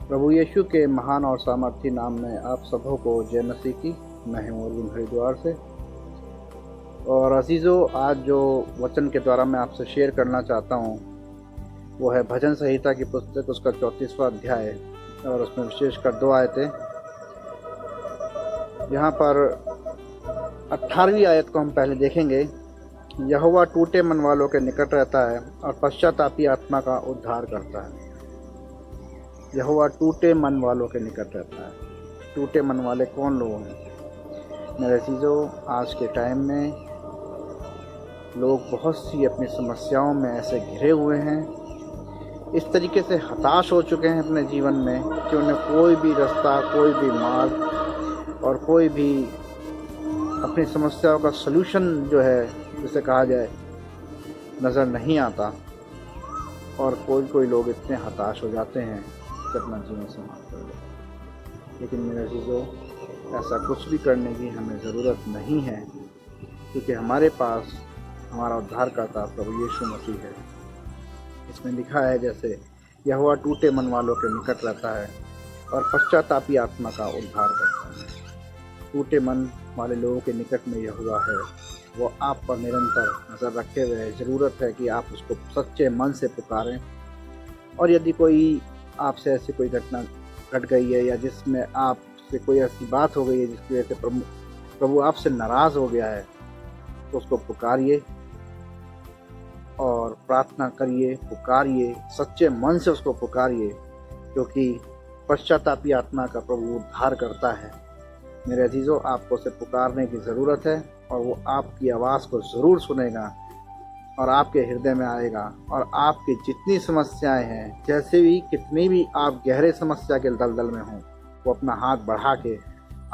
प्रभु यीशु के महान और सामर्थी नाम में आप सबों को जय मसीह की। मैं हूँ अर्जुन हरिद्वार से। और अजीज़ों, आज जो वचन के द्वारा मैं आपसे शेयर करना चाहता हूँ वो है भजन संहिता की पुस्तक, उसका 34वां अध्याय और उसमें विशेषकर 2 आयतें। यहाँ पर 18वीं आयत को हम पहले देखेंगे। यहोवा टूटे मन वालों के निकट रहता है और पश्चातापी आत्मा का उद्धार करता है। यहोवा टूटे मन वालों के निकट रहता है। टूटे मन वाले कौन लोग हैं? मेरे चीज़ों, आज के टाइम में लोग बहुत सी अपनी समस्याओं में ऐसे घिरे हुए हैं, इस तरीके से हताश हो चुके हैं अपने जीवन में कि उन्हें कोई भी रास्ता, कोई भी मार्ग और कोई भी अपनी समस्याओं का सलूशन जो है, जिसे कहा जाए, नज़र नहीं आता। और कोई लोग इतने हताश हो जाते हैं कि अपना जीवन समाप्त कर लेते। लेकिन मेरे चीज़ों, ऐसा कुछ भी करने की हमें ज़रूरत नहीं है, क्योंकि हमारे पास हमारा उद्धारकर्ता प्रभु यीशु मसीह है। इसमें लिखा है, जैसे यहोवा टूटे मन वालों के निकट रहता है और पश्चातापी आत्मा का उद्धार करता है। टूटे मन वाले लोगों के निकट में यहोवा है, वो आप पर निरंतर नज़र रखे हुए है। ज़रूरत है कि आप उसको सच्चे मन से पुकारें। और यदि कोई आपसे ऐसी कोई घटना घट गई है या जिसमें आपसे कोई ऐसी बात हो गई है जिसकी वजह से प्रभु आपसे नाराज़ हो गया है, तो उसको पुकारिए और प्रार्थना करिए, पुकारिए, सच्चे मन से उसको पुकारिए, क्योंकि पश्चातापी आत्मा का प्रभु उद्धार करता है। मेरे अजीज़ों, आपको उसे पुकारने की ज़रूरत है और वो आपकी आवाज़ को ज़रूर सुनेगा और आपके हृदय में आएगा। और आपकी जितनी समस्याएं हैं, जैसे भी कितनी भी आप गहरे समस्या के दलदल में हों, वो अपना हाथ बढ़ा के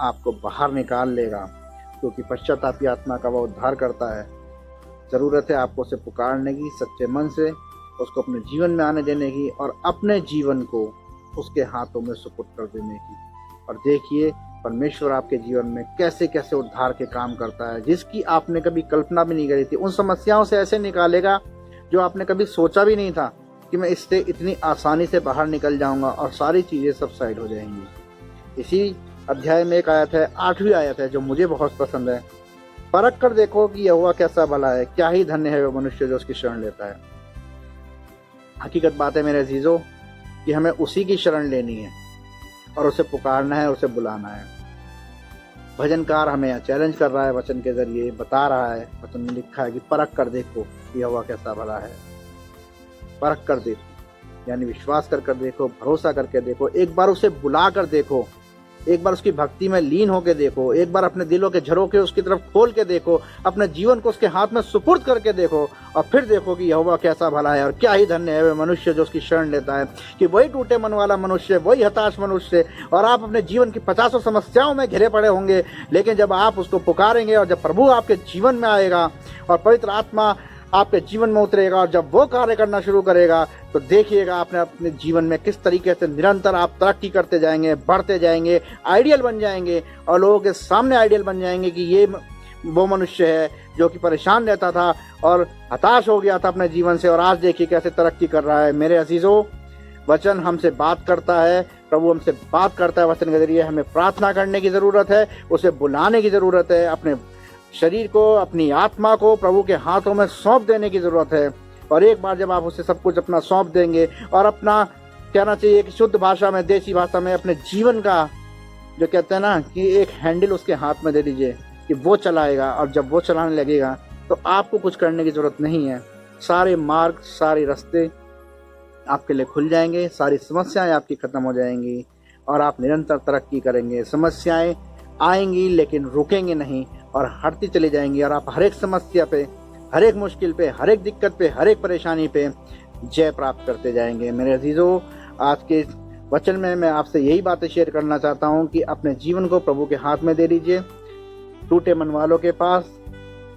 आपको बाहर निकाल लेगा, क्योंकि पश्चातापी आत्मा का वो उद्धार करता है। ज़रूरत है आपको उसे पुकारने की, सच्चे मन से उसको अपने जीवन में आने देने की और अपने जीवन को उसके हाथों में सुपुर्द कर देने की। और देखिए, परमेश्वर आपके जीवन में कैसे कैसे उद्धार के काम करता है, जिसकी आपने कभी कल्पना भी नहीं करी थी। उन समस्याओं से ऐसे निकालेगा जो आपने कभी सोचा भी नहीं था कि मैं इससे इतनी आसानी से बाहर निकल जाऊंगा और सारी चीज़ें सबसाइड हो जाएंगी। इसी अध्याय में एक आयत है, 8वीं आयत है, जो मुझे बहुत पसंद है। परख कर देखो कि यहोवा कैसा भला है, क्या ही धन्य है वो मनुष्य जो उसकी शरण लेता है। हकीकत बात है मेरे अजीजों कि हमें उसी की शरण लेनी है और उसे पुकारना है, उसे बुलाना है। भजनकार हमें चैलेंज कर रहा है, वचन के जरिए बता रहा है। वचन में लिखा है कि परख कर देखो यहोवा कैसा भला है। परख कर देखो यानी विश्वास कर देखो, भरोसा करके देखो, एक बार उसे बुला कर देखो, एक बार उसकी भक्ति में लीन होकर देखो, एक बार अपने दिलों के झरोखे उसकी तरफ खोल के देखो, अपने जीवन को उसके हाथ में सुपुर्द करके देखो और फिर देखो कि यहोवा कैसा भला है और क्या ही धन्य है वह मनुष्य जो उसकी शरण लेता है। कि वही टूटे मन वाला मनुष्य, वही हताश मनुष्य, और आप अपने जीवन की 50 समस्याओं में घिरे पड़े होंगे, लेकिन जब आप उसको पुकारेंगे और जब प्रभु आपके जीवन में आएगा और पवित्र आत्मा आपके जीवन में उतरेगा और जब वो कार्य करना शुरू करेगा, तो देखिएगा आपने अपने जीवन में किस तरीके से निरंतर आप तरक्की करते जाएंगे, बढ़ते जाएंगे, आइडियल बन जाएंगे और लोगों के सामने आइडियल बन जाएंगे कि ये वो मनुष्य है जो कि परेशान रहता था और हताश हो गया था अपने जीवन से, और आज देखिए कैसे तरक्की कर रहा है। मेरे अजीजों, वचन हमसे बात करता है, प्रभु हमसे बात करता है वचन के जरिए। हमें प्रार्थना करने की ज़रूरत है, उसे बुलाने की ज़रूरत है, अपने शरीर को, अपनी आत्मा को प्रभु के हाथों में सौंप देने की ज़रूरत है। और एक बार जब आप उसे सब कुछ अपना सौंप देंगे और अपना, कहना चाहिए कि शुद्ध भाषा में, देसी भाषा में, अपने जीवन का जो कहते हैं ना कि एक हैंडल उसके हाथ में दे दीजिए कि वो चलाएगा। और जब वो चलाने लगेगा तो आपको कुछ करने की ज़रूरत नहीं है। सारे मार्ग, सारे रास्ते आपके लिए खुल जाएंगे, सारी समस्याएं आपकी ख़त्म हो जाएंगी और आप निरंतर तरक्की करेंगे। समस्याएं आएंगी लेकिन रुकेंगे नहीं और हटती चली जाएंगी, और आप हर एक समस्या पे, हर एक मुश्किल पे, हर एक दिक्कत पे, हर एक परेशानी पे जय प्राप्त करते जाएंगे। मेरे अजीजों, आज के वचन में मैं आपसे यही बातें शेयर करना चाहता हूँ कि अपने जीवन को प्रभु के हाथ में दे दीजिए। टूटे मन वालों के पास,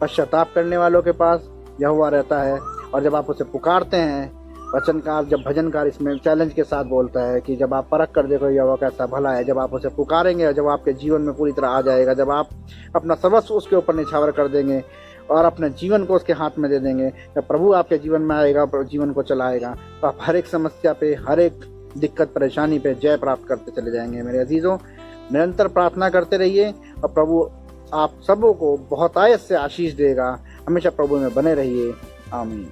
पश्चाताप करने वालों के पास यहोवा रहता है। और जब आप उसे पुकारते हैं, वचनकार, जब भजनकार इसमें चैलेंज के साथ बोलता है कि जब आप परख कर देखो यहोवा कैसा भला है, जब आप उसे पुकारेंगे और जब आपके जीवन में पूरी तरह आ जाएगा, जब आप अपना सर्वस्व उसके ऊपर निछावर कर देंगे और अपने जीवन को उसके हाथ में दे देंगे, जब प्रभु आपके जीवन में आएगा, जीवन को चलाएगा, तो आप हर एक समस्या पे, हर एक दिक्कत परेशानी पे जय प्राप्त करते चले जाएंगे। मेरे अजीजों, निरंतर प्रार्थना करते रहिए और प्रभु आप सबों को बहुतायत से आशीष देगा। हमेशा प्रभु में बने रहिए। आमीन।